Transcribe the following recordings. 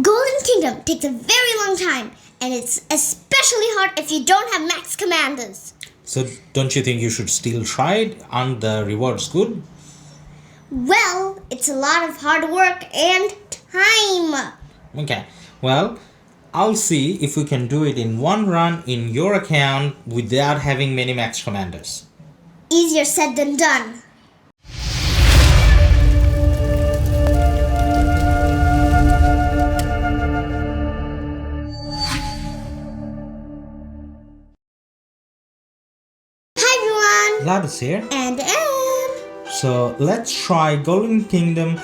Golden Kingdom takes a very long time, and it's especially hard if you don't have max commanders. So don't you think you should still try it? Aren't the rewards good? Well, it's a lot of hard work and time. Okay, well, I'll see if we can do it in one run in your account without having many max commanders. Easier said than done. Hi everyone! Ladus here. And So let's try Golden Kingdom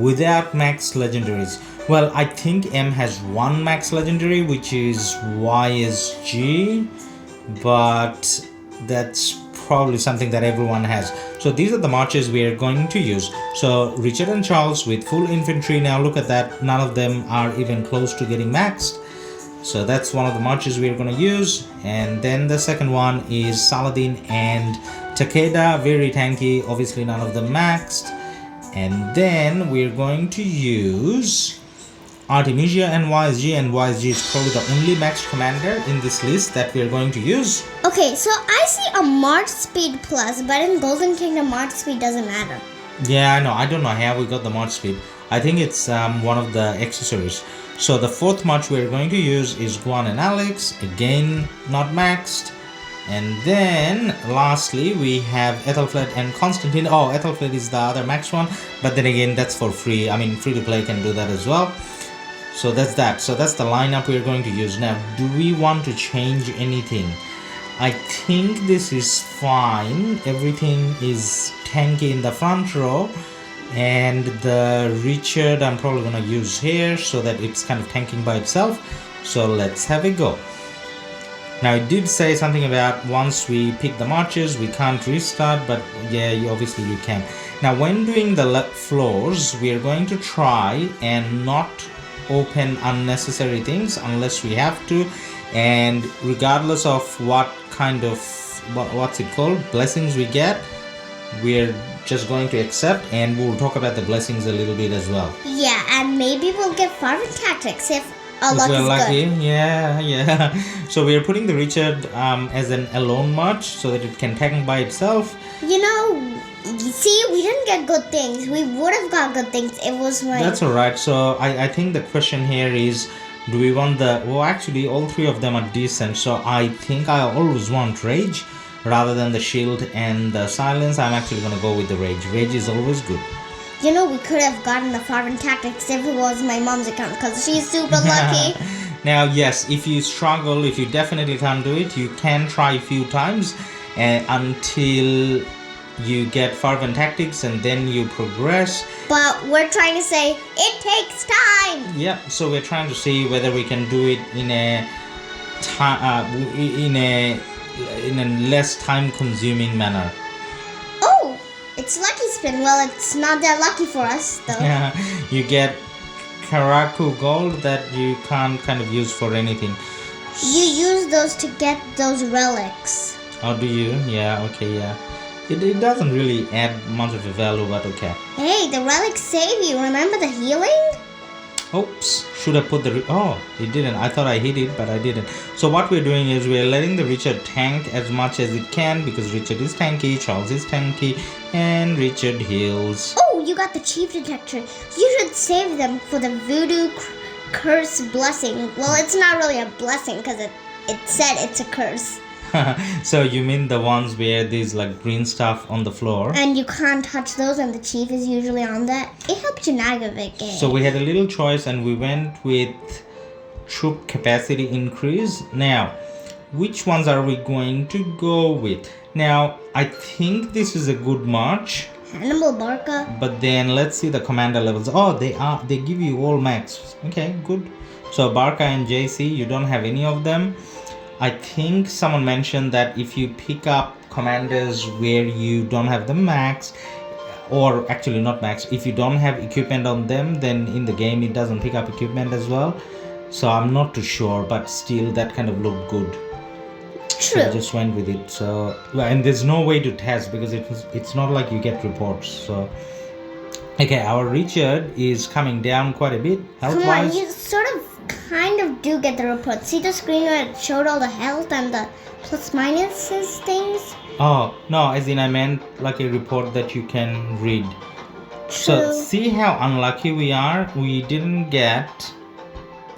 without max legendaries. Well, I think M has one max legendary, which is YSG, but that's probably something that everyone has. So these are the marches we are going to use. So Richard and Charles with full infantry. Now look at that, none of them are even close to getting maxed. So that's one of the marches we are going to use. And then the second one is Saladin and Takeda, very tanky, obviously none of them maxed. And then we're going to use Artemisia and YSG is probably the only maxed commander in this list that we're going to use. okay, so I see a March speed plus, but in Golden Kingdom, March speed doesn't matter. Yeah, I know. I don't know how we got the march speed. I think it's one of the accessories. So the fourth march we're going to use is Guan and Alex, again not maxed. And then lastly we have Ethelflaed and Constantine. Oh, Ethelflaed is the other max one, but then again that's for free. I mean, free to play can do that as well. So that's that. So that's the lineup we're going to use. Now, do we want to change anything? I think this is fine. Everything is tanky in the front row. And the Richard I'm probably going to use here so that it's kind of tanking by itself. So let's have a go. Now it did say something about once we pick the marches we can't restart, but yeah, obviously you can. Now when doing the floors we are going to try and not open unnecessary things unless we have to, and regardless of what kind of what's it called, blessings we get, we're just going to accept, and we'll talk about the blessings a little bit as well. Yeah, and maybe we'll get Fervent Tactics if our luck we're is lucky. good. Yeah. So we're putting the Richard as an alone march so that it can tank by itself. You know, see, we didn't get good things. We would have got good things. It was like... That's alright. So I think the question here is, do we want the... Well, actually, all three of them are decent. So I think I always want Rage. Rather than the shield and the silence, I'm actually going to go with the Rage. Rage is always good. You know, we could have gotten the Fervent Tactics if it was my mom's account because she's super lucky. Now, yes, if you struggle, if you definitely can't do it, you can try a few times until you get Fervent Tactics and then you progress. But we're trying to say it takes time. Yep, so we're trying to see whether we can do it in a less time-consuming manner. Oh, it's Lucky Spin. Well, it's not that lucky for us, though. Yeah, you get Karaku gold that you can't kind of use for anything. You use those to get those relics. Oh, do you? Yeah, okay, yeah. It doesn't really add much of a value, but okay. Hey, the relics save you. Remember the healing? Oops, should have put the... Oh, it didn't. I thought I hit it, but I didn't. So what we're doing is we're letting the Richard tank as much as it can because Richard is tanky, Charles is tanky, and Richard heals. Oh, you got the Chief Detector. You should save them for the Voodoo Curse Blessing. Well, it's not really a blessing because it said it's a curse. So you mean the ones where there's like green stuff on the floor? And you can't touch those and the chief is usually on that. It helps you navigate. So we had a little choice and we went with troop capacity increase. Now, which ones are we going to go with? Now, I think this is a good march. Hannibal Barca. But then let's see the commander levels. Oh, they give you all max. Okay, good. So Barca and JC, you don't have any of them. I think someone mentioned that if you pick up commanders where you don't have them maxed, or actually not maxed, if you don't have equipment on them, then in the game it doesn't pick up equipment as well. So I'm not too sure, but still that kind of looked good. True. So I just went with it. So, and there's no way to test because it's not like you get reports. So Okay, our Richard is coming down quite a bit health Come on, wise. you sort of kind of do get the report. See the screen where it showed all the health and the plus minuses things? Oh no, as in I meant like a report that you can read. So True. see how unlucky we are. We didn't get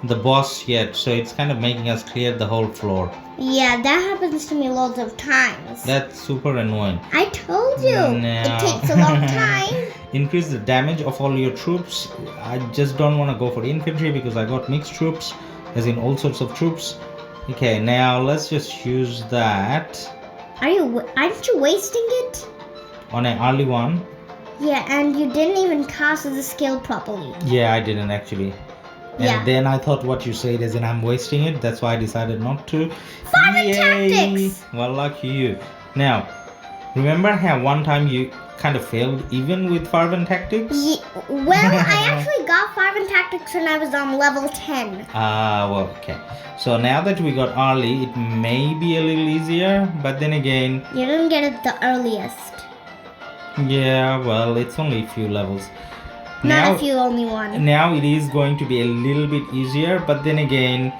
the boss yet, so it's kind of making us clear the whole floor. Yeah, that happens to me loads of times. That's super annoying. I told you. No. It takes a long time. Increase the damage of all your troops. I just don't want to go for infantry because I got mixed troops, as in all sorts of troops. Okay, now let's just use that Aren't you wasting it? on an early one. Yeah, and you didn't even cast the skill properly. Yeah, I didn't actually. And Yeah. then I thought what you said as in I'm wasting it. That's why I decided not to. Fervent Tactics! Well, lucky you. Now, remember how one time you kind of failed even with Fervent Tactics? Well, I actually got Fervent Tactics when I was on level 10. Well, okay. So now that we got early, it may be a little easier. But then again, You didn't get it the earliest. yeah, well, it's only a few levels. Not if you only one. Now it is going to be a little bit easier, but then again,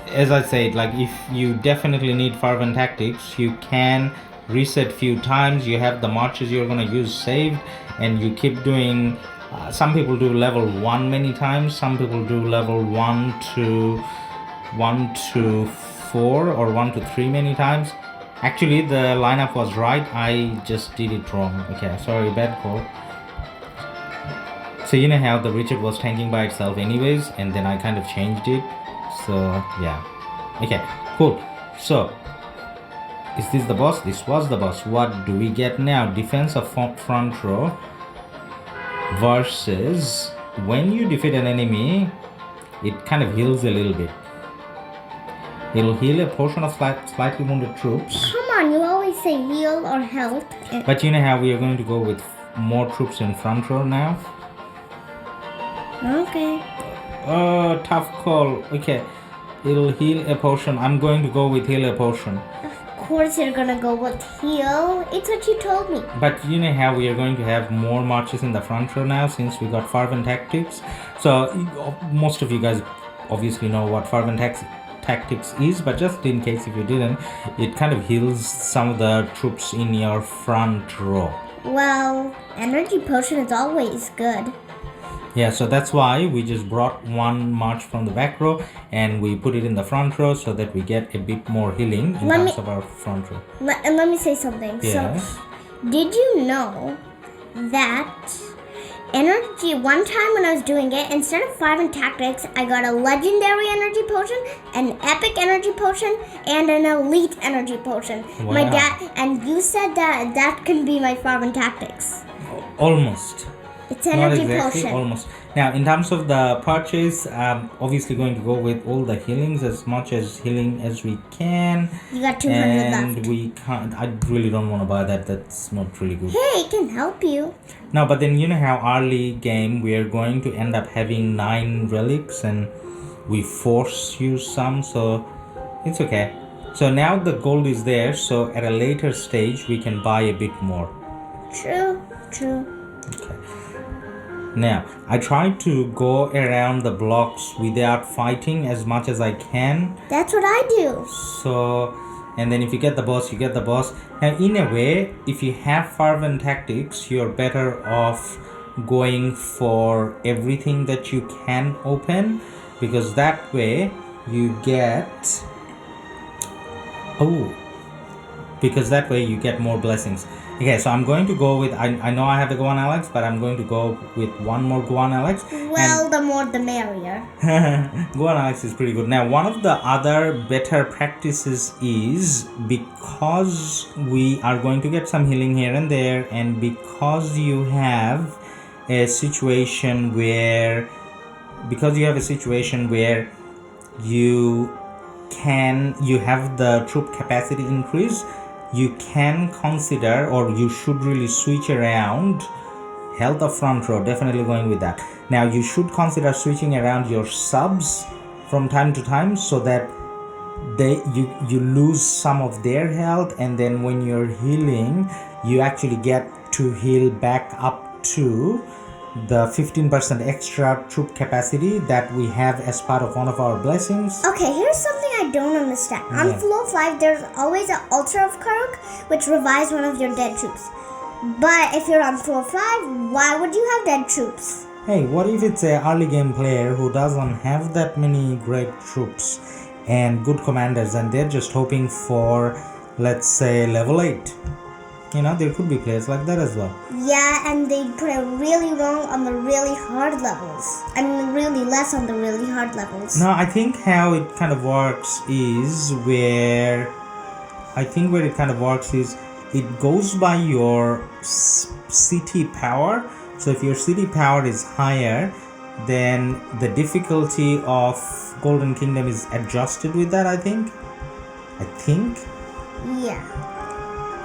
as I said, like if you definitely need Fervent Tactics, you can reset few times. You have the marches you're gonna use saved, and you keep doing. Some people do level 1 many times. Some people do level 1 to 4 or 1 to 3 many times. Actually, the lineup was right. I just did it wrong. Okay, sorry, bad call. So you know how the Richard was tanking by itself anyways, and then I kind of changed it. So yeah. Okay, cool. So is this the boss? This was the boss. What do we get now? Defense of front row versus when you defeat an enemy, it kind of heals a little bit. It'll heal a portion of slightly wounded troops. Come on, you always say heal or health. But you know how we are going to go with more troops in front row now? Okay. Oh, tough call. Okay, it'll heal a potion. I'm going to go with heal a potion. Of course you're gonna go with heal. It's what you told me. But you know how we are going to have more marches in the front row now since we got Fervent Tactics. So most of you guys obviously know what Fervent Tactics is, but just in case if you didn't, it kind of heals some of the troops in your front row. Well, energy potion is always good. Yeah, so that's why we just brought one march from the back row and we put it in the front row so that we get a bit more healing in terms of our front row. Let me say something. Yes. So, did you know that energy, one time when I was doing it, instead of Fervent Tactics, I got a legendary energy potion, an epic energy potion, and an elite energy potion. Wow. My dad, and you said that can be my Fervent Tactics. Almost. It's energy Not exactly, potion. almost. Now, in terms of the purchase, obviously going to go with all the healings, as much as healing as we can. You got 200 and left. we can't. I really don't want to buy that. That's not really good. Hey, it can help you. No, but then you know how early game we are going to end up having 9 relics, and we force use some, so it's okay. So now the gold is there, so at a later stage we can buy a bit more. True. Okay. Now, I try to go around the blocks without fighting as much as I can. That's what I do. So, and then if you get the boss, you get the boss. And in a way, if you have Fervent Tactics, you're better off going for everything that you can open, because that way you get... because that way you get more blessings. Okay, so I'm going to go with, I know I have the Guan Alex, but I'm going to go with one more Guan Alex. Well, the more the merrier. Guan Alex is pretty good. Now, one of the other better practices is, because we are going to get some healing here and there, and because you have a situation where, you have the troop capacity increase, you can consider, or you should really switch around health of front row. Definitely going with that. Now you should consider switching around your subs from time to time, so that you lose some of their health, and then when you're healing you actually get to heal back up to the 15% extra troop capacity that we have as part of one of our blessings. Okay, here's something I don't understand. On Yeah. floor 5, there's always an altar of Karuk, which revives one of your dead troops. But if you're on floor 5, why would you have dead troops? Hey, what if it's a early game player who doesn't have that many great troops and good commanders, and they're just hoping for, let's say, level 8? You know, there could be players like that as well. Yeah, and they put it really wrong on the really hard levels. I mean, really less on the really hard levels. No, I think how it kind of works is where it goes by your city power. So if your city power is higher, then the difficulty of Golden Kingdom is adjusted with that, I think. Yeah.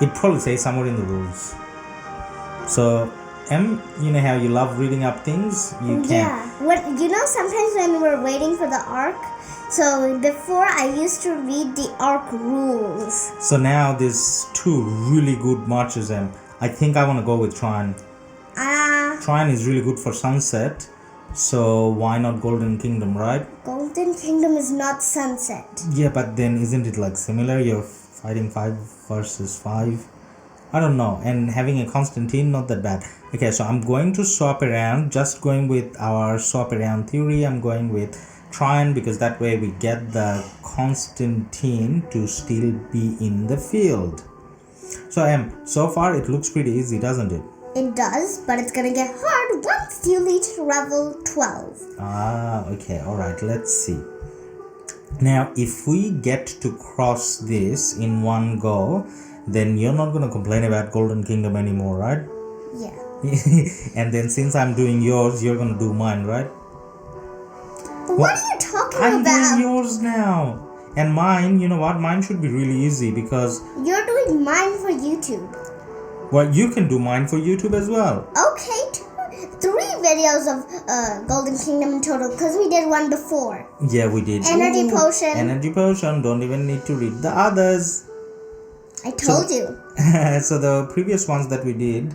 It probably says somewhere in the rules. So, you know how you love reading up things? You can. Yeah. Sometimes when we're waiting for the arc, so before I used to read the arc rules. So now there's 2 really good marches, and I think I want to go with Trine. Trine is really good for Sunset, so why not Golden Kingdom, right? Golden Kingdom is not Sunset. Yeah, but then isn't it like similar? You're fighting 5 versus 5. I don't know. And having a Constantine, not that bad. Okay, so I'm going to swap around. Just going with our swap around theory. I'm going with Trine because that way we get the Constantine to still be in the field. So so far it looks pretty easy, doesn't it? It does, but it's gonna get hard once you reach level 12. Okay, alright, let's see. Now, if we get to cross this in one go, then you're not gonna complain about Golden Kingdom anymore, right? Yeah. And then since I'm doing yours, you're gonna do mine, right? What are you talking I'm about? doing yours now. And mine, you know what? Mine should be really easy because... You're doing mine for YouTube. Well, you can do mine for YouTube as well. Okay, 3 videos of Golden Kingdom in total because we did one before. Yeah, we did. Energy potion. Energy potion. Don't even need to read the others. I told you. So the previous ones that we did,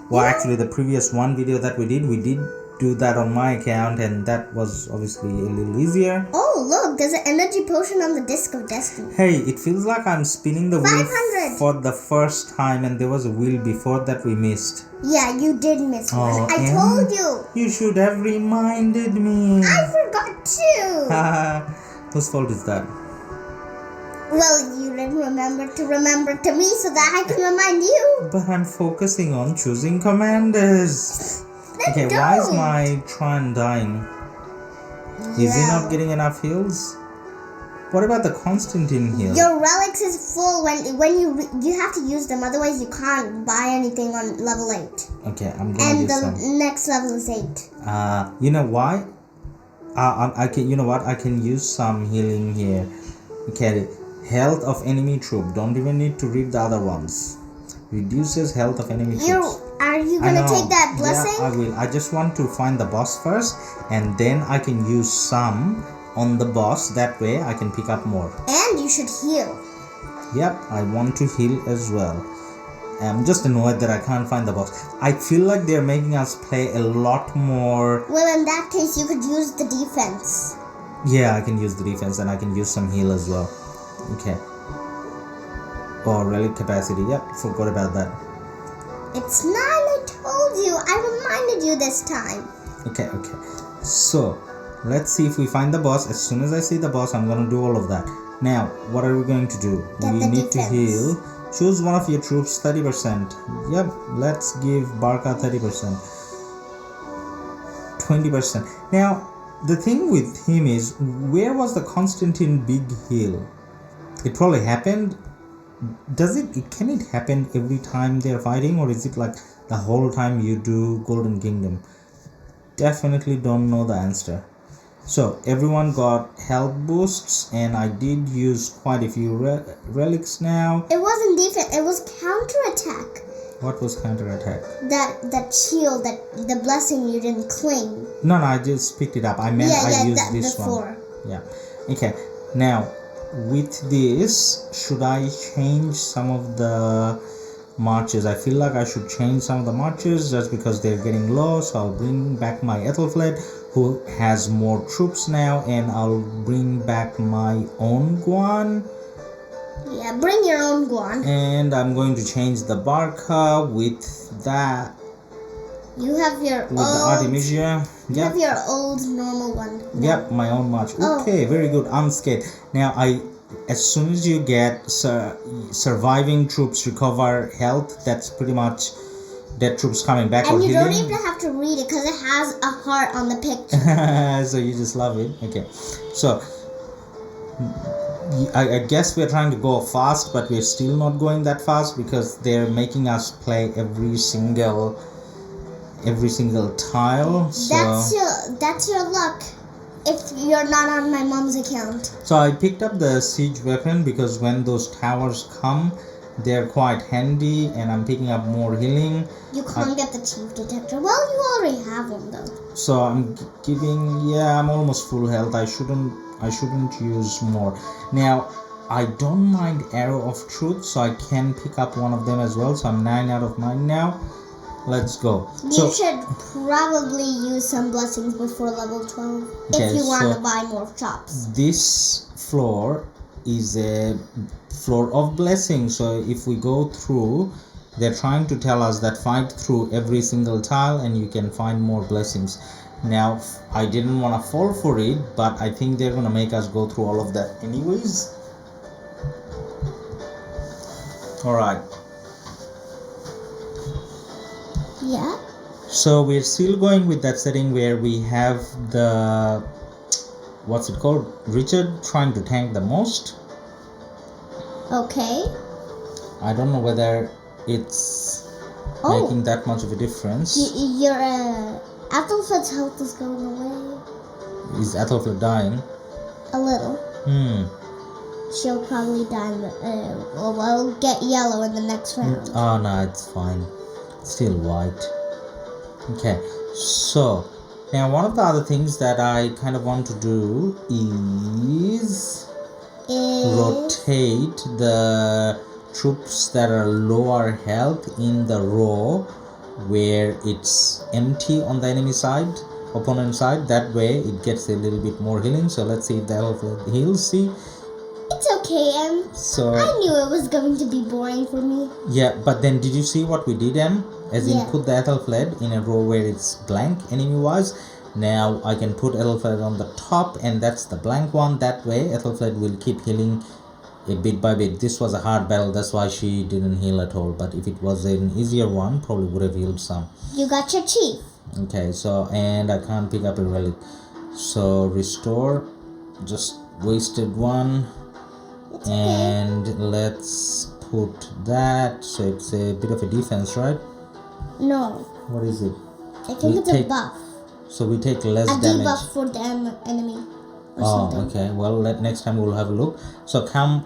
well, actually the previous one video that we did do that on my account, and that was obviously a little easier. Oh, look, there's an energy potion on the Disc of Destiny. Hey, it feels like I'm spinning the wheel 500. for the first time, and there was a wheel before that we missed. Yeah, you did miss one. I and told you. You should have reminded me. I forgot to. Whose fault is that? Well, you didn't remember to me so that I can remind you. But I'm focusing on choosing commanders. Okay, why is my Trine dying? Is he not getting enough heals? What about the Constantine heal? Your relics is full when you have to use them, otherwise you can't buy anything on level 8. Okay, I'm gonna use some. And the next level is 8. You know why? I can. You know what? I can use some healing here. Okay, health of enemy troop. Don't even need to read the other ones. Reduces health of enemy troops. Are you gonna take that blessing? Yeah, I will. I just want to find the boss first, and then I can use some on the boss. That way I can pick up more. And you should heal. Yep, I want to heal as well. I'm just annoyed that I can't find the boss. I feel like they're making us play a lot more. Well, in that case, you could use the defense. Yeah, I can use the defense, and I can use some heal as well. Okay. Oh, relic capacity. Yep, forgot about that. It's 9, I told you. I reminded you this time. Okay. So, let's see if we find the boss. As soon as I see the boss, I'm gonna do all of that. Now, what are we going to do? Get we the need defense. to heal. Choose one of your troops 30%. Yep, let's give Barca 30%. 20%. Now, the thing with him is, where was the Constantine big heal? It probably happened. Can it happen every time they're fighting, or is it like the whole time you do Golden Kingdom? Definitely don't know the answer. So everyone got health boosts, and I did use quite a few relics now. It wasn't defense, it was counterattack. What was counterattack? That shield, the blessing you didn't claim. No, I just picked it up. I meant I used this before. one. Yeah. Okay. Now, with this, should I change some of the marches. I feel like I should change some of the marches just because they're getting low. So I'll bring back my Ethelflaed, who has more troops now, and I'll bring back my own Guan. Yeah, bring your own Guan. And I'm going to change the Barca with that. You have your with the Artemisia. You have your old normal one. Yep, my own march. Okay, very good. I'm scared. Now, as soon as you get surviving troops recover health, that's pretty much dead troops coming back. And or you healing. don't even have to read it because it has a heart on the picture. So you just love it. Okay, so I guess we're trying to go fast, but we're still not going that fast because they're making us play every single tile. So that's your luck if you're not on my mom's account. So I picked up the siege weapon because when those towers come, they're quite handy, and I'm picking up more healing. You can't get the chief detector. Well, you already have one though. So I'm I'm almost full health. I shouldn't use more. Now I don't mind Arrow of Truth, so I can pick up one of them as well. So I'm 9 out of 9 now. Let's go. You should probably use some blessings before level 12 if you want to buy more shops. This floor is a floor of blessings. So if we go through, they're trying to tell us that fight through every single tile and you can find more blessings. Now, I didn't want to fall for it, but I think they're going to make us go through all of that anyways. Alright. Yeah. So we're still going with that setting where we have the, what's it called? Richard trying to tank the most. Okay. I don't know whether it's making that much of a difference. Your Ethelflaed's health is going away. Is Ethelflaed dying? A little. She'll probably die. We'll get yellow in the next round. Oh no, it's fine. Still white. Okay, so now one of the other things that I kind of want to do is rotate the troops that are lower health in the row where it's empty on the enemy side, opponent side. That way it gets a little bit more healing. So let's see if the Ethelflaed heals. See, it's okay, so I knew it was going to be boring for me. Yeah, but then did you see what we did, As in put the Ethelflaed in a row where it's blank enemy wise. Now I can put Ethelflaed on the top, and that's the blank one. That way Ethelflaed will keep healing a bit by bit. This was a hard battle, that's why she didn't heal at all. But if it was an easier one, probably would have healed some. You got your chief. Okay, so and I can't pick up a relic. So restore, just wasted one. It's and let's put that, so it's a bit of a defense, right? No. What is it? I think it's a buff. So we take less a damage. A debuff for the enemy. Okay. Well, next time we'll have a look. So come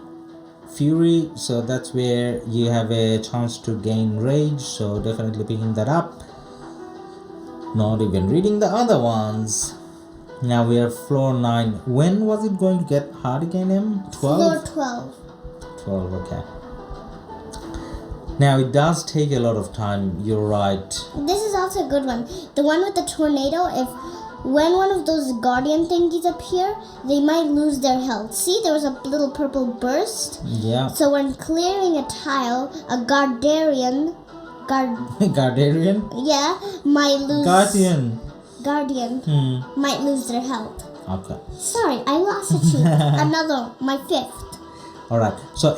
Fury. So that's where you have a chance to gain rage. So definitely picking that up. Not even reading the other ones. Now we are floor 9. When was it going to get hard again, 12? Floor 12. 12, okay. Now it does take a lot of time, you're right. This is also a good one. The one with the tornado, when one of those guardian thingies appear, they might lose their health. See, there was a little purple burst. Yeah. So when clearing a tile, a Guardian? Yeah, might lose... Guardian might lose their health. Okay. Sorry, I lost a chief. Another, my 5th. Alright, so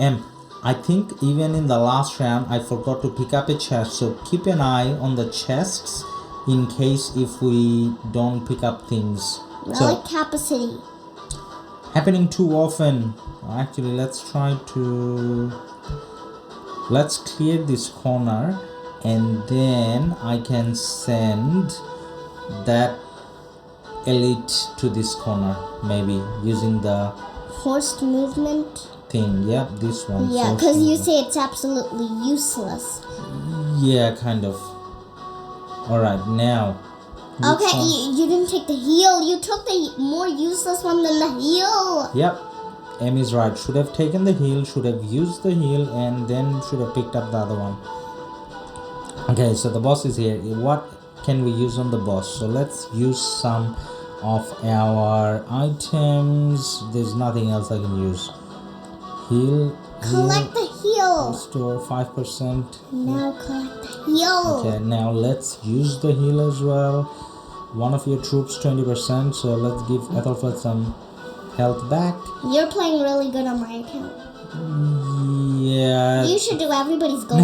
I think even in the last round I forgot to pick up a chest, so keep an eye on the chests in case if we don't pick up things. Relic capacity. Happening too often. Actually, let's clear this corner, and then I can send that elite to this corner, maybe using the forced movement thing. Yeah, this one. Yeah, because you say it's absolutely useless. Yeah, kind of. Alright, now. Okay, you didn't take the heal. You took the more useless one than the heal. Yep. Emmy's right. Should have taken the heal, should have used the heal, and then should have picked up the other one. Okay, so the boss is here. What can we use on the boss? So let's use some of our items. There's nothing else I can use. Heal. Collect the heal. Restore 5%. Now collect the heal. Okay, now let's use the heal as well. One of your troops 20%. So let's give Ethelflaed some health back. You're playing really good on my account. Yeah. You should do everybody's goal.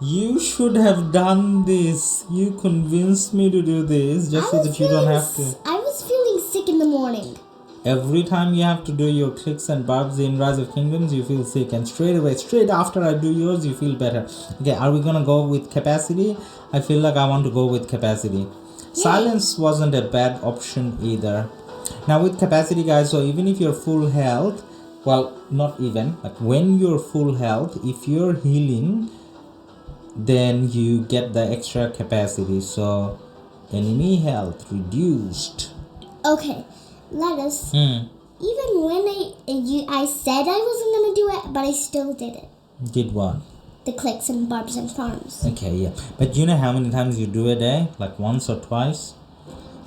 You should have done this. You convinced me to do this just so that you don't have to. I was feeling sick in the morning. Every time you have to do your clicks and barbs in Rise of Kingdoms, you feel sick, and straight after I do yours, you feel better. Okay, are we gonna go with capacity? I feel like I want to go with capacity. Yeah. Silence wasn't a bad option either. Now with capacity, guys, so even if you're full health, well, not even, like when you're full health, if you're healing, then you get the extra capacity. So enemy health reduced. Okay, Ladus. Even when I said I wasn't gonna do it, but I still did it. Did what? The clicks and barbs and farms. Okay, yeah. But you know how many times you do a day? Like once or twice?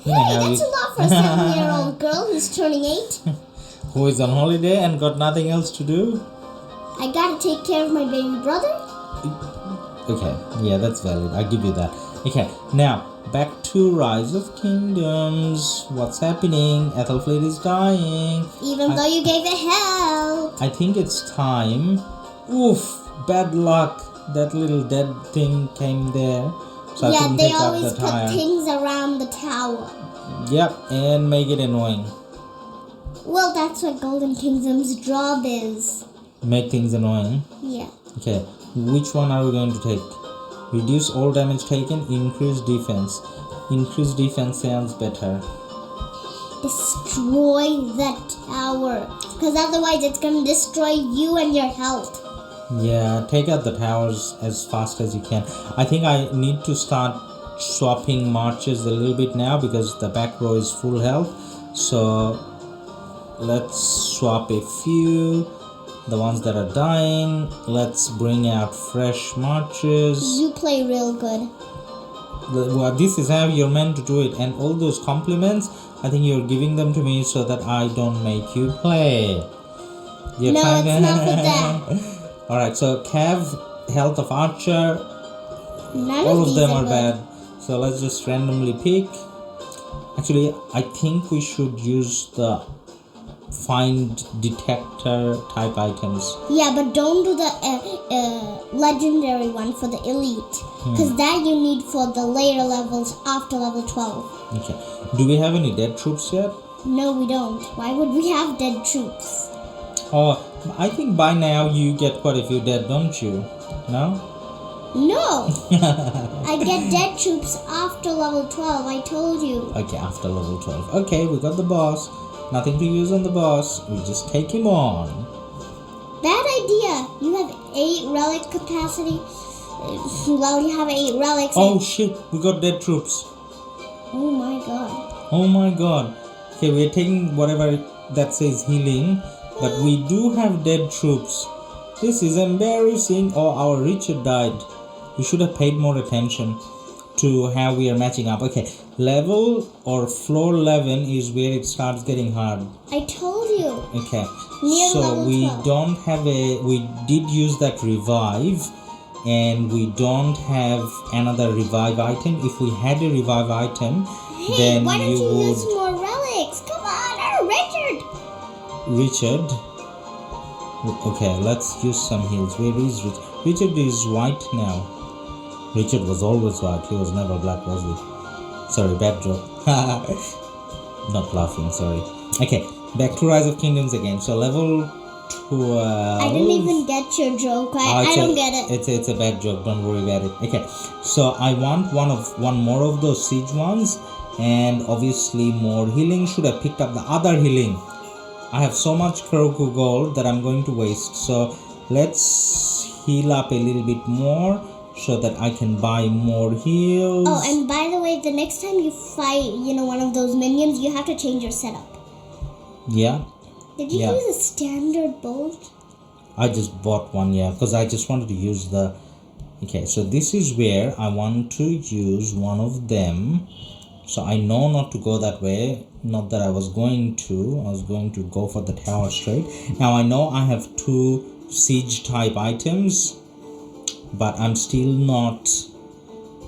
Hey, that's a lot for a 7-year-old girl who's turning 8. Who is on holiday and got nothing else to do? I gotta take care of my baby brother. Okay, yeah, that's valid. I give you that. Okay, now back to Rise of Kingdoms. What's happening? Ethelflaed is dying. Even though you gave it help. I think it's time. Oof, bad luck. That little dead thing came there. So yeah, I couldn't they pick up always the put tire. things around the tower. Yep, and make it annoying. Well, that's what Golden Kingdom's job is. Make things annoying? Yeah. Okay, which one are we going to take? Reduce all damage taken, increase defense. Increase defense sounds better. Destroy the tower. Because otherwise it's going to destroy you and your health. Yeah, take out the towers as fast as you can. I think I need to start swapping marches a little bit now because the back row is full health. So let's swap a few. The ones that are dying. Let's bring out fresh marches. You play real good. Well, this is how you're meant to do it. And all those compliments, I think you're giving them to me so that I don't make you play. You're no, it's not for that. Alright, so Cav, health of Archer. All of them are bad. So let's just randomly pick. Actually, I think we should use the find detector type items. Yeah, but don't do the legendary one for the elite. Because that you need for the later levels after level 12. Okay. Do we have any dead troops yet? No, we don't. Why would we have dead troops? Oh, I think by now you get quite a few dead, don't you? No? No! I get dead troops after level 12, I told you. Okay, after level 12. Okay, we got the boss. Nothing to use on the boss. We just take him on. Bad idea. You have 8 relic capacity. Well, you have 8 relics. Oh shit, we got dead troops. Oh my god. Oh my god. Okay, we're taking whatever that says healing. But we do have dead troops. This is embarrassing. Oh, our Richard died. We should have paid more attention to how we are matching up. Okay, level or floor 11 is where it starts getting hard. I told you. Okay, Near so level we 12. don't have we did use that revive, and we don't have another revive item. If we had a revive item, then why don't you would use more relics? Come on, Richard. Richard. Okay, let's use some heals. Where is Richard? Richard is white now. Richard was always white. He was never black, was he? Sorry, bad joke. Not laughing, sorry. Okay, back to Rise of Kingdoms again. So level 12. I didn't even get your joke. I don't get it. It's a bad joke. Don't worry about it. Okay, so I want one more of those siege ones, and obviously more healing. Should have picked up the other healing. I have so much RoK gold that I'm going to waste. So let's heal up a little bit more so that I can buy more heals. Oh, and by the way, the next time you fight, one of those minions, you have to change your setup. Yeah. Did you use a standard bolt? I just bought one, yeah, because I just wanted to use the Okay, so this is where I want to use one of them. So I know not to go that way. Not that I was going to. I was going to go for the tower straight. Now I know I have 2 siege type items, but I'm still not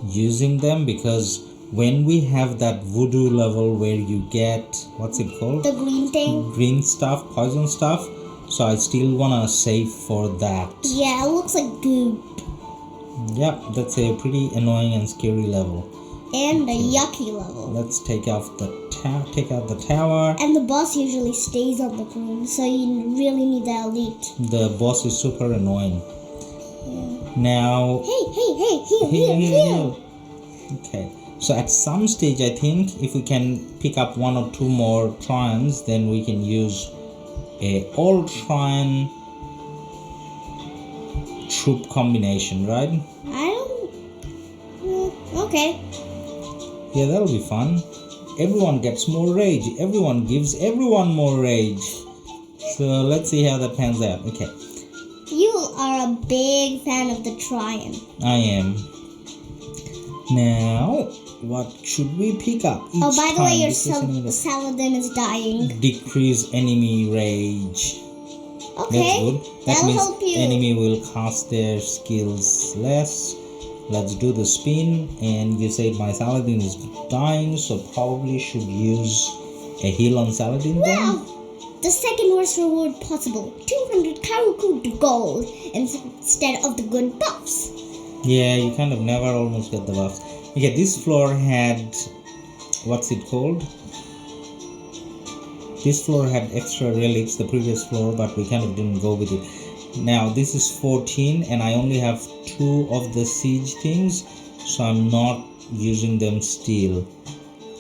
using them because when we have that voodoo level where you get, what's it called? The green thing? Green stuff, poison stuff. So I still wanna save for that. Yeah, it looks like goop. Yeah, that's a pretty annoying and scary level. And a yucky level. Let's take out the tower. And the boss usually stays on the green, so you really need the elite. The boss is super annoying. Yeah. Now. Hey, heal. Okay. So at some stage, I think if we can pick up 1 or 2 more shrines, then we can use a all shrine troop combination, right? Okay. Yeah, that'll be fun. Everyone gets more rage. Everyone gives everyone more rage. So let's see how that pans out. Okay. You are a big fan of the Tryon. I am. Now, what should we pick up each Oh, by the way, your time? Saladin is dying. Decrease enemy rage. Okay. That's good. That That'll means help you. enemy will cast their skills less. Let's do the spin. And you said my Saladin is dying, so probably should use a heal on Saladin then. Wow! The second worst reward possible. 200 Karuku gold instead of the good buffs. Yeah, you kind of never almost get the buffs. Okay, this floor had, what's it called? This floor had extra relics, the previous floor, but we kind of didn't go with it. Now this is 14 and I only have 2 of the siege things, so I'm not using them still.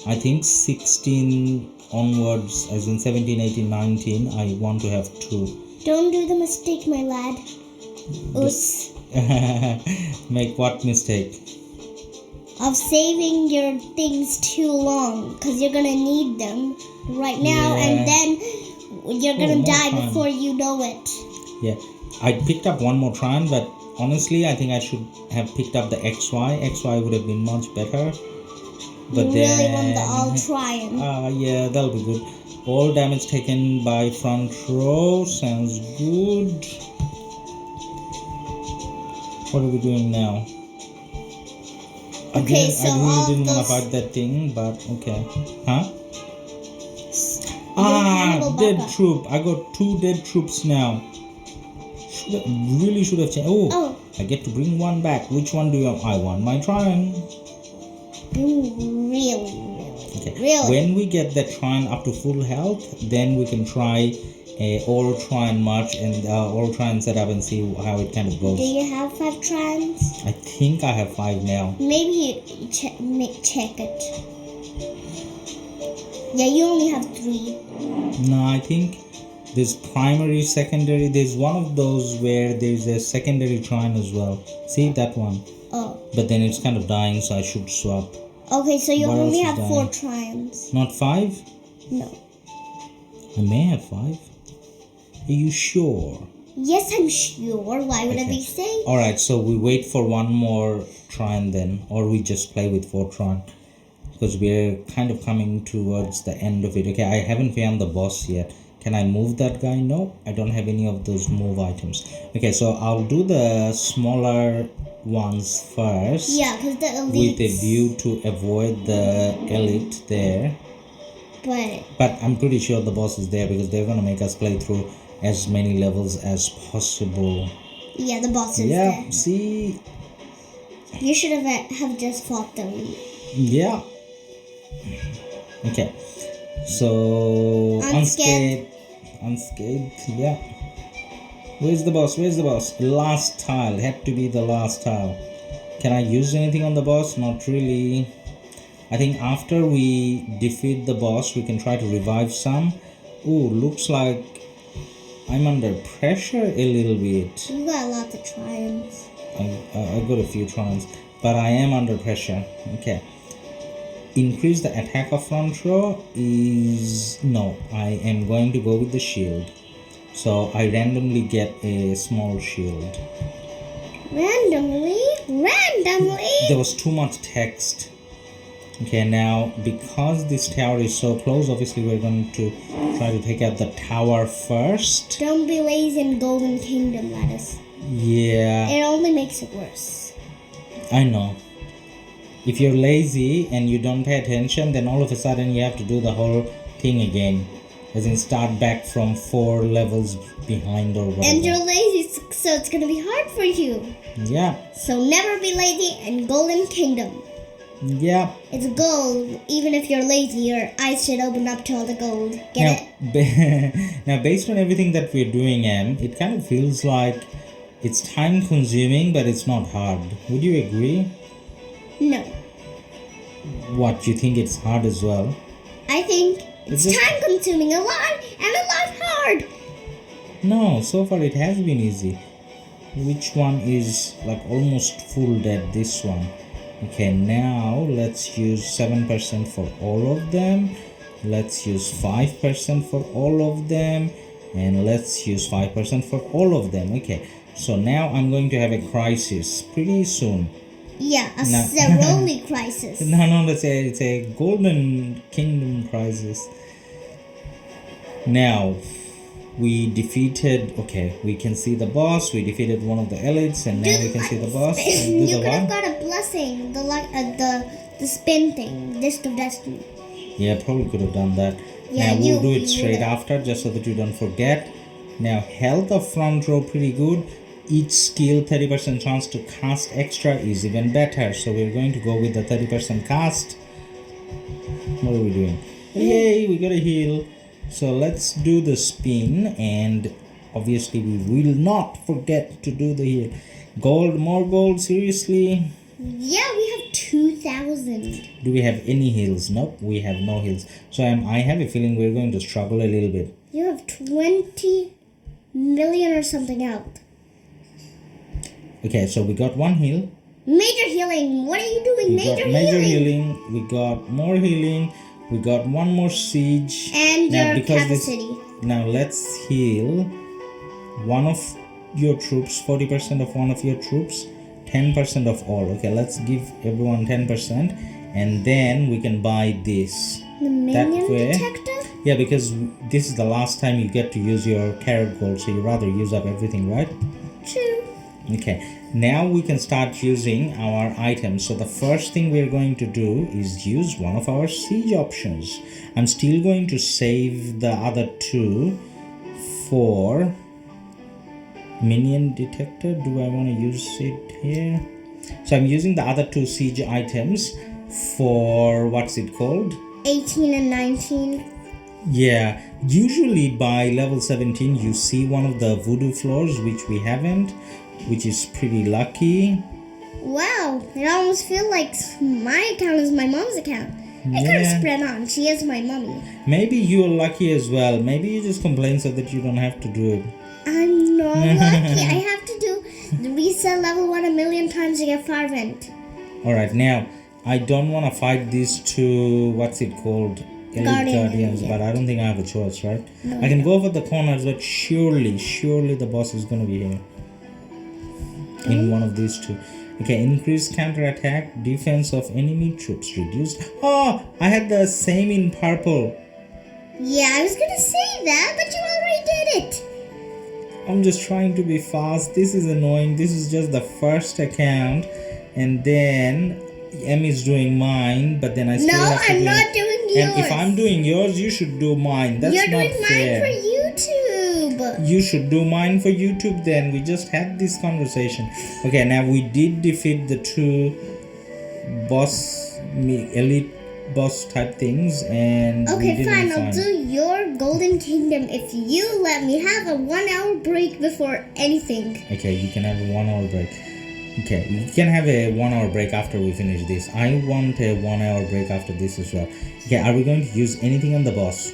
I think 16 onwards, as in 17, 18, 19, I want to have 2. Don't do the mistake, my lad. Oops. Make what mistake? Of saving your things too long, because you're gonna need them right now, Yeah. and then you're gonna more die time. before you know it. Yeah, I picked up 1 more Trine, but honestly I think I should have picked up the XY. XY would have been much better. But You then, really want the all Tryon. yeah, that'll be good. All damage taken by front row sounds good. What are we doing now? Okay, so I all really didn't want to those- fight that thing, but okay. Huh? Handle Dead backup. troop. I got 2 dead troops now. Really should have changed. Oh. I get to bring 1 back. Which one do you want? I want my Trine. Really. Okay. Really? When we get that Trine up to full health, then we can try all Trine march and all Trine setup and see how it kind of goes. Do you have 5 Tryons? I think I have 5 now. Maybe you check it. Yeah, you only have 3. No, I think there's primary, secondary. There's one of those where there's a secondary Trine as well. See that one? Oh. But then it's kind of dying, so I should swap. Okay, so you What only else is have 4 dying? Tryons. Not 5? No. I may have 5. Are you sure? Yes, I'm sure. Why would I Okay. be saying? Alright, so we wait for 1 more Trine then, or we just play with 4 Trine. Because we're kind of coming towards the end of it. Okay, I haven't found the boss yet. Can I move that guy? No, I don't have any of those move items. Okay, so I'll do the smaller ones first. Yeah, because the With elite. a view to avoid the elite there. But I'm pretty sure the boss is there because they're gonna make us play through as many levels as possible. Yeah, the boss is Yeah, there. see? You should have just fought the elite. Yeah. Okay. So Unscathed. Unscathed, yeah. Where's the boss? Where's the boss? Last tile. Had to be the last tile. Can I use anything on the boss? Not really. I think after we defeat the boss, we can try to revive some. Ooh, looks like I'm under pressure a little bit. You got lots of Tryons. I got a few Trons, but I am under pressure. Okay. Increase the attack of front row is... No, I am going to go with the shield. So I randomly get a small shield. Randomly? randomly. There was too much text. Okay, now because this tower is so close, obviously we're going to try to take out the tower first. Don't be lazy in Golden Kingdom, Ladus. Yeah, It only makes it worse. I know. If you're lazy and you don't pay attention, then all of a sudden you have to do the whole thing again. As in start back from 4 levels behind or whatever. And you're lazy, so it's gonna be hard for you. Yeah. So never be lazy in Golden Kingdom. Yeah. It's gold. Even if you're lazy, your eyes should open up to all the gold. Get it? Now, based on everything that we're doing, it kind of feels like it's time consuming, but it's not hard. Would you agree? No. What, you think it's hard as well? I think it's time consuming a lot and a lot hard. No, so far it has been easy. Which one is like almost full dead? This one. Okay, now let's use 7% for all of them. Let's use 5% for all of them. And let's use 5% for all of them. Okay, so now I'm going to have a crisis pretty soon. Yeah, a Ceroli crisis. No, it's a Golden Kingdom crisis. Now, we defeated, okay, we can see the boss, we defeated one of the elites, and now we can see the boss. You could have got a blessing, the spin thing, Disc of Destiny. Yeah, probably could have done that. Yeah, now we'll do it straight after, just so that you don't forget. Now, health of front row pretty good. Each skill 30% chance to cast extra is even better. So we're going to go with the 30% cast. What are we doing? Yay, we got a heal. So let's do the spin, and obviously we will not forget to do the heal. Gold, more gold, seriously? Yeah, we have 2,000. Do we have any heals? Nope, we have no heals. So I have a feeling we're going to struggle a little bit. You have 20 million or something out. Okay, so we got one heal. Major healing. What are you doing? Major healing. We got more healing. We got one more siege. And now, your capacity. Now let's heal one of your troops, 40% of one of your troops, 10% of all. Okay, let's give everyone 10%, and then we can buy this. The minion detector? Yeah, because this is the last time you get to use your carrot gold, so you rather use up everything, right? True. Okay, now we can start using our items. So the first thing we're going to do is use one of our siege options. I'm still going to save the other two for minion detector. Do I want to use it here? So I'm using the other two siege items for, what's it called? 18 and 19. Yeah, usually by level 17 you see one of the voodoo floors, which we haven't, which is pretty lucky. Wow, it almost feels like my account is my mom's account. It could have spread on. She is my mommy. Maybe you're lucky as well. Maybe you just complain so that you don't have to do it. I'm not lucky. I have to do the reset level 1 a million times to get Fervent. Alright, now I don't want to fight these two, what's it called? Elite Guardians, but I don't think I have a choice, right? No, I can go over the corners, but surely the boss is going to be here. In one of these two. Okay, increase counter-attack, defense of enemy troops reduced. Oh, I had the same in purple. Yeah, I was gonna say that, but you already did it. I'm just trying to be fast. This is annoying. This is just the first account, and then M is doing mine, but then I still have to I'm not doing yours. And if I'm doing yours, you should do mine. That's You're not doing fair. mine for YouTube. You should do mine for YouTube then. We just had this conversation. Okay, now we did defeat the two elite boss type things, and okay, fine. I'll do your Golden Kingdom if you let me have a 1 hour break before anything. Okay, you can have a 1 hour break. Okay, you can have a 1 hour break after we finish this. I want a 1 hour break after this as well. Okay, are we going to use anything on the boss?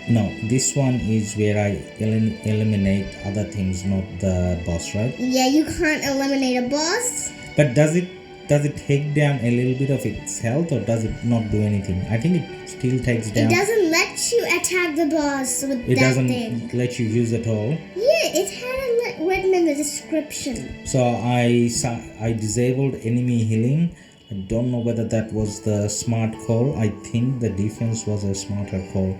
No, this one is where I eliminate other things, not the boss, right? Yeah, you can't eliminate a boss. But does it take down a little bit of its health, or does it not do anything? I think it still takes down. It doesn't let you attack the boss with that thing. It doesn't let you use at all. Yeah, it had written in the description. So I disabled enemy healing. I don't know whether that was the smart call. I think the defense was a smarter call.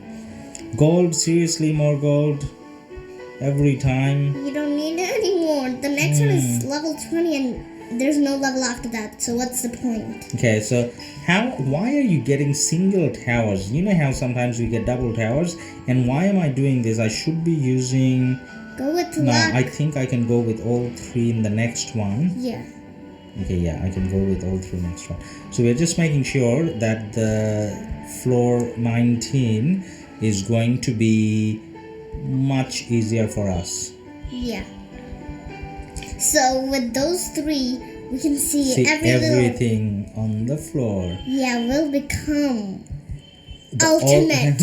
Gold, seriously, more gold every time. You don't need it anymore. The next one is level 20 and there's no level after that. So what's the point? Okay, so why are you getting single towers? You know how sometimes we get double towers? And why am I doing this? I should be using... Go with No, luck. I think I can go with all three in the next one. Yeah. Okay, yeah, I can go with all three next one. So we're just making sure that the floor 19 is going to be much easier for us. Yeah. So with those three, we can see, everything on the floor. Yeah, we'll become ultimate.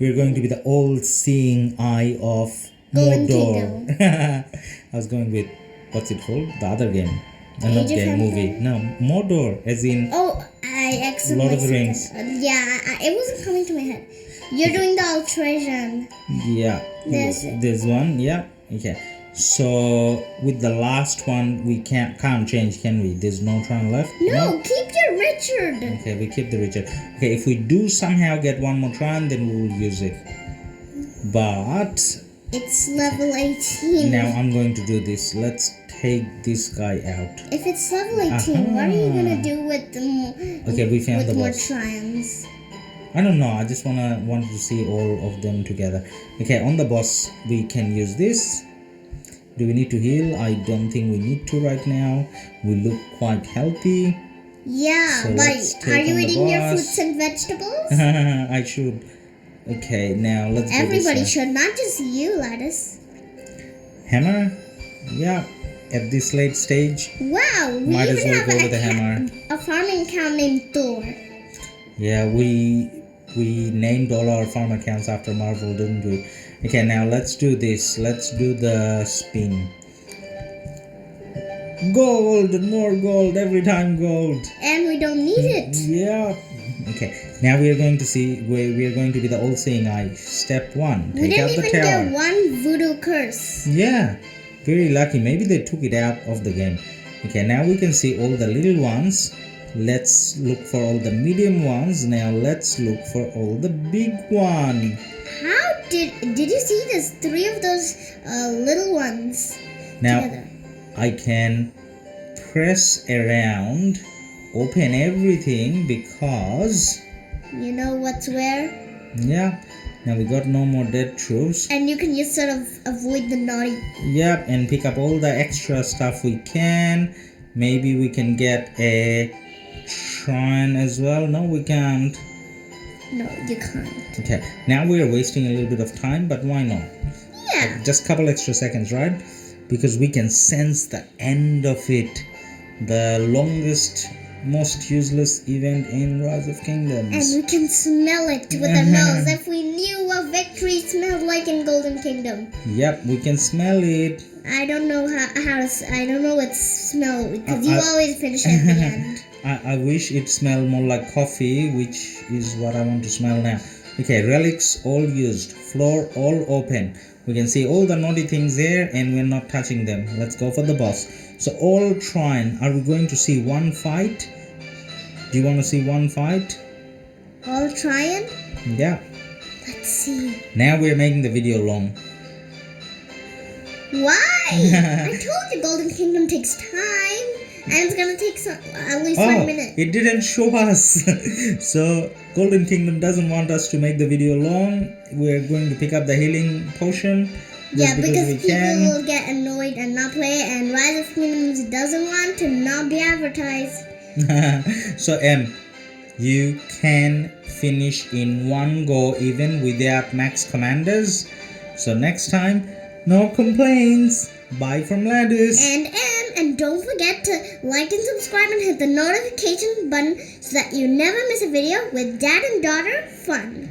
We're going to be the all-seeing eye of Golden Mordor. I was going with, what's it called? The other game. Not game, movie. No, Mordor, as in... Oh, I accidentally... Lord of the Rings. It wasn't coming to my head. You're doing the alteration. Yeah. There's one, yeah. Okay. So, with the last one, we can't change, can we? There's no Tron left? No, keep your Richard. Okay, we keep the Richard. Okay, if we do somehow get one more Tron, then we will use it. But... It's level 18. Now I'm going to do this. Let's take this guy out. If it's level 18, what are you going to do with the Okay, we found the more boss. Triumphs? I don't know. I just wanted to see all of them together. Okay, on the boss, we can use this. Do we need to heal? I don't think we need to right now. We look quite healthy. Yeah, So but are you eating your fruits and vegetables? I should. Okay, now let's Everybody do this. should, not just you, Ladus. Hammer? Yeah, at this late stage. Wow, we Might as even well have go with a hammer. a farming cow named Thor. Yeah, we named all our farm accounts after Marvel, didn't we? Okay, now let's do this. Let's do the spin. Gold! More gold! Every time gold! And we don't need it. Yeah. Okay, now we are going to see where we are going to be the all-seeing eye. Step 1. We Take out didn't the even tower. get one voodoo curse. Yeah, very lucky. Maybe they took it out of the game. Okay, now we can see all the little ones. Let's look for all the medium ones. Now let's look for all the big one. How did you see this? 3 of those little ones Now together. I can press around, open everything because You know what's where? yeah. Now we got no more dead troops. And you can just sort of avoid the naughty. Yep, and pick up all the extra stuff we can. Maybe we can get a shrine as well. No, we can't. No, you can't. Okay, now we are wasting a little bit of time, but why not? Yeah. Just a couple extra seconds, right? Because we can sense the end of it. The longest, most useless event in Rise of Kingdoms. And we can smell it with our nose. If we knew what victory smelled like in Golden Kingdom. Yep, we can smell it. I don't know I don't know what smell, because you always finish at the end. I wish it smelled more like coffee, which is what I want to smell now. Okay, relics all used. Floor all open. We can see all the naughty things there and we're not touching them. Let's go for the boss. So all shrine. Are we going to see one fight? Do you want to see one fight? All trying? Yeah. Let's see. Now we're making the video long. Why? I told you Golden Kingdom takes time. And it's gonna take at least 1 minute. It didn't show us. So Golden Kingdom doesn't want us to make the video long. We're going to pick up the healing potion. Yeah, because we people can. will get annoyed and not play it, and Rise of Kingdoms doesn't want to not be advertised. So you can finish in one go even without max commanders. So next time, no complaints. Bye from Ladus. And don't forget to like and subscribe and hit the notification button so that you never miss a video with Dad and Daughter fun.